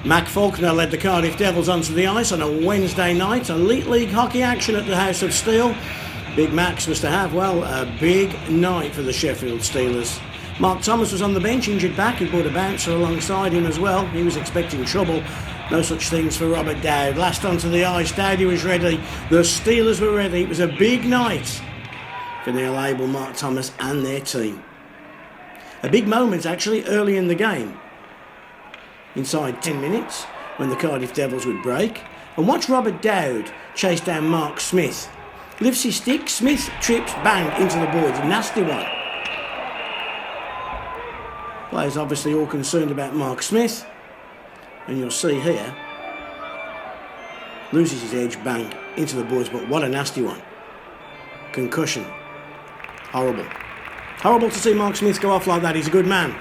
Mac Faulkner led the Cardiff Devils onto the ice on a Wednesday night. Elite League hockey action at the House of Steel. Big Max was to have, well, a big night for the Sheffield Steelers. Mark Thomas was on the bench, injured back. He brought a bouncer alongside him as well. He was expecting trouble. No such things for Robert Dowd. Last onto the ice, Dowdy was ready. The Steelers were ready. It was a big night for Neil Abel, Mark Thomas and their team. A big moment actually early in the game. Inside 10 minutes, when the Cardiff Devils would break, and watch Robert Dowd chase down Mark Smith. Lifts his stick, Smith trips, bang, into the boards. A nasty one. Players obviously all concerned about Mark Smith, and you'll see here, loses his edge, bang, into the boards, but what a nasty one. Concussion. Horrible. Horrible to see Mark Smith go off like that. He's a good man.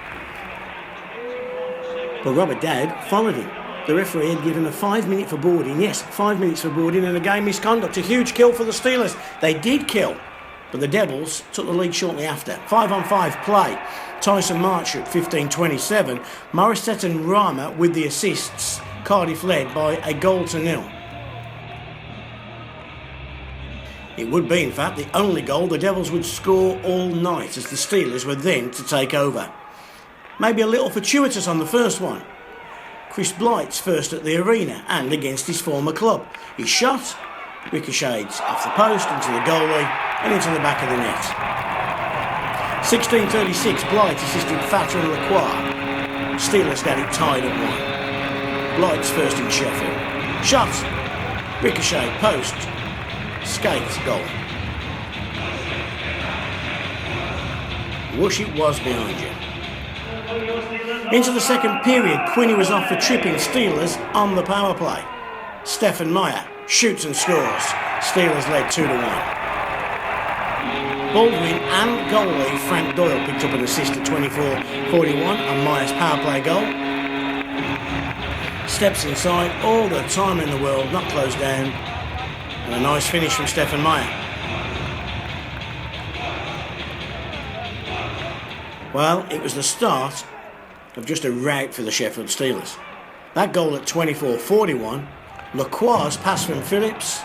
But Robert Dowd followed him. The referee had given a 5 minute for boarding. Yes, 5 minutes for boarding and a game misconduct. A huge kill for the Steelers. They did kill, but the Devils took the lead shortly after. 5-on-5 play. Tyson March at 15-27. Morissette and Rama with the assists. Cardiff led by a 1-0. It would be, in fact, the only goal the Devils would score all night, as the Steelers were then to take over. Maybe a little fortuitous on the first one. Chris Blight's first at the arena and against his former club. He shot, ricochets off the post into the goalie and into the back of the net. 16:36, Blight assisted Fatter and Lacroix. Steelers got it tied at 1. Blight's first in Sheffield. Shot, ricochet, post, skates, goal. Whoosh it was behind you. Into the second period, Quinney was off for tripping Steelers on the power play. Stefan Meyer shoots and scores. Steelers led 2-1. Baldwin and goalie Frank Doyle picked up an assist at 24-41 on Meyer's power play goal. Steps inside, all the time in the world, not closed down. And a nice finish from Stefan Meyer. Well, it was the start of just a rout for the Sheffield Steelers. That goal at 24-41, Lacroix's pass from Phillips,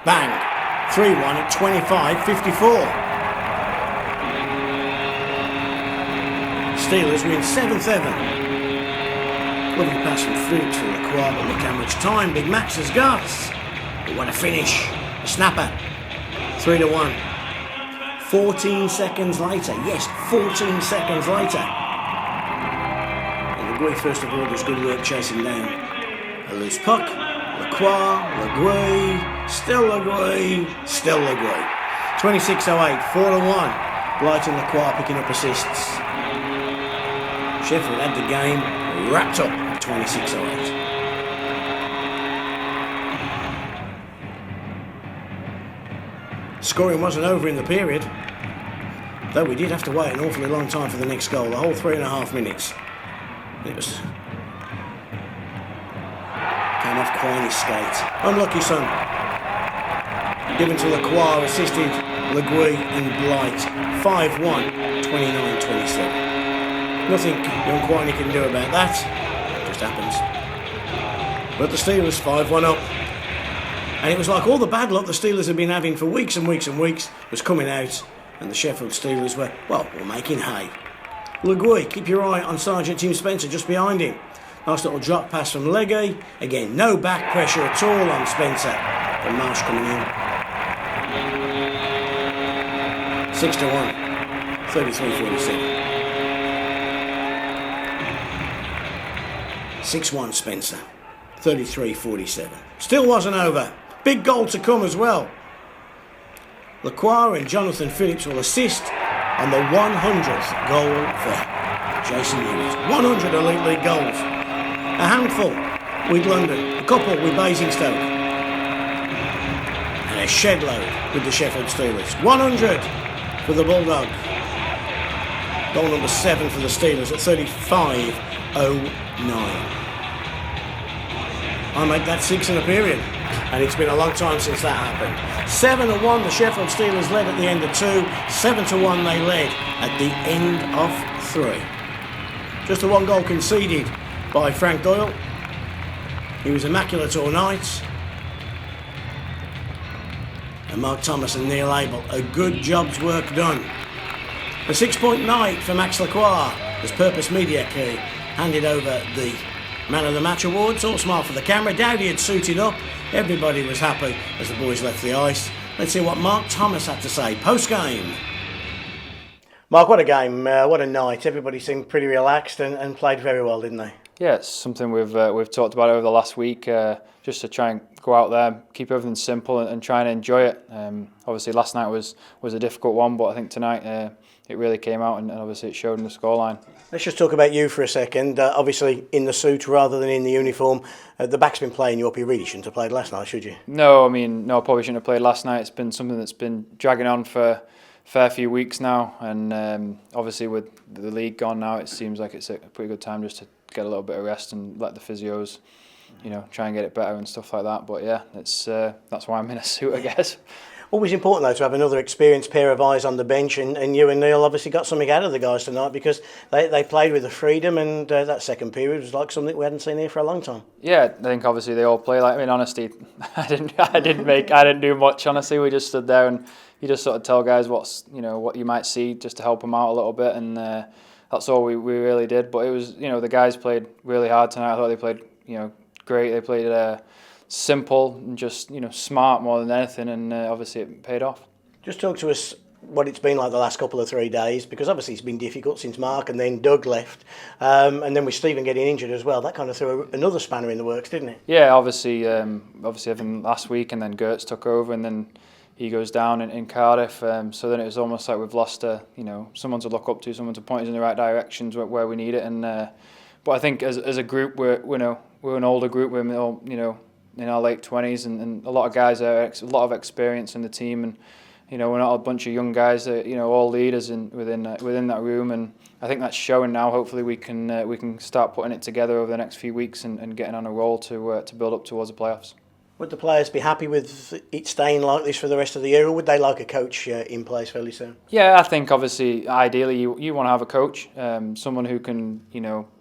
bang, 3-1 at 25-54. Steelers win 7-7. Lovely pass from Phillips for Lacroix, but look how much time Big Max has got. But what a finish, a snapper, 3-1. 14 seconds later, yes, 14 seconds later. And Legui, first of all, does good work chasing down a loose puck. Lacroix, Legui, still Legui, still Legui. 26:08, 4-1. Blight and Lacroix picking up assists. Sheffield had the game wrapped up at 26:08. Scoring wasn't over in the period, though we did have to wait an awfully long time for the next goal, the whole 3.5 minutes. It was came off Quinney's skate. Unlucky son. Given to Lacroix, assisted Legui and Blight. 5-1, 29-27. Nothing young Quinney can do about that. It just happens. But the Steelers 5-1 up. And it was like all the bad luck the Steelers had been having for weeks and weeks and weeks was coming out, and the Sheffield Steelers were making hay. Legui, keep your eye on Sergeant Tim Spencer just behind him. Nice little drop pass from Leggy. Again, no back pressure at all on Spencer. But Marsh coming in. 6-1, 33-47. 6-1 Spencer, 33-47. Still wasn't over. Big goal to come as well. Lacroix and Jonathan Phillips will assist on the 100th goal for Jason Hewitt. 100 Elite League goals. A handful with London, a couple with Basingstoke, and a shed load with the Sheffield Steelers. 100 for the Bulldog. Goal number 7 for the Steelers at 35:09. I made that 6 in a period, and it's been a long time since that happened. 7-1, the Sheffield Steelers led at the end of 2. 7-1 they led at the end of 3. Just a 1 goal conceded by Frank Doyle. He was immaculate all night. And Mark Thomas and Neil Abel, a good job's work done. A 6-point night for Max Lacroix as Purpose Media Key handed over the Man of the Match awards. All smile for the camera. Dowdy had suited up. Everybody was happy as the boys left the ice. Let's hear what Mark Thomas had to say post-game. Mark, what a game, what a night. Everybody seemed pretty relaxed and played very well, didn't they? Yeah, it's something we've talked about over the last week, just to try and go out there, keep everything simple and try and enjoy it. Obviously last night was a difficult one, but I think tonight it really came out and obviously it showed in the scoreline. Let's just talk about you for a second. Obviously in the suit rather than in the uniform. The back's been playing you up. You really shouldn't have played last night, should you? No, I probably shouldn't have played last night. It's been something that's been dragging on for a fair few weeks now, and obviously with the league gone now, it seems like it's a pretty good time just to get a little bit of rest and let the physios, try and get it better and stuff like that. But yeah, that's why I'm in a suit, I guess. Always important though to have another experienced pair of eyes on the bench, and you and Neil obviously got something out of the guys tonight because they played with the freedom, and that second period was like something we hadn't seen here for a long time. Yeah, I think obviously they all play like. I mean, honestly, I didn't do much. Honestly, we just stood there and you just sort of tell guys what you might see just to help them out a little bit, and that's all we really did. But it was the guys played really hard tonight. I thought they played great. They played simple and just smart more than anything, and obviously it paid off. Just talk to us what it's been like the last couple of 3 days, because obviously it's been difficult since Mark and then Doug left, and then with Stephen getting injured as well. That kind of threw another spanner in the works, didn't it? Yeah, obviously everything last week, and then Gertz took over, and then he goes down in Cardiff. So then it was almost like we've lost someone to look up to, someone to point us in the right directions where we need it. And but I think as a group we're an older group. We're all in our late 20s, and a lot of guys are a lot of experience in the team, and we're not a bunch of young guys that all leaders within that room, and I think that's showing now. Hopefully we can start putting it together over the next few weeks and getting on a roll to build up towards the playoffs. Would the players be happy with it staying like this for the rest of the year, or would they like a coach in place fairly soon? Yeah, I think obviously ideally you want to have a coach, someone who can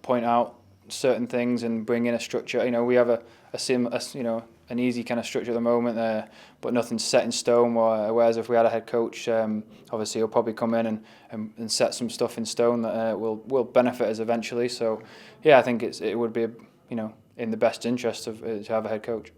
point out certain things and bring in a structure. We have an easy kind of structure at the moment, but nothing's set in stone. Whereas if we had a head coach, obviously he'll probably come in and set some stuff in stone that will benefit us eventually. So yeah, I think it would be in the best interest to have a head coach.